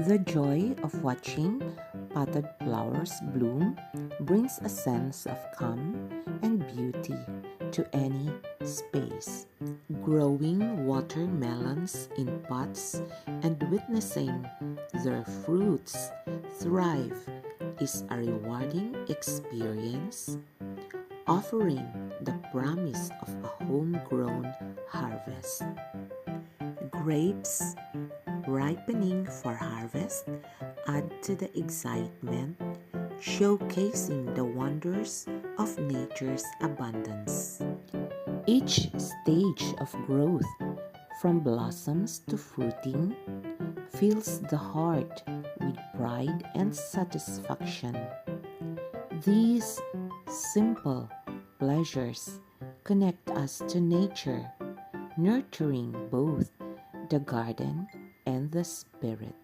The joy of watching potted flowers bloom brings a sense of calm and beauty to any space. Growing watermelons in pots and witnessing their fruits thrive is a rewarding experience, offering the promise of a homegrown harvest. Grapes ripening for harvest add to the excitement, showcasing the wonders of nature's abundance. Each stage of growth, from blossoms to fruiting, fills the heart with pride and satisfaction. These simple pleasures connect us to nature, nurturing both the garden and the spirit.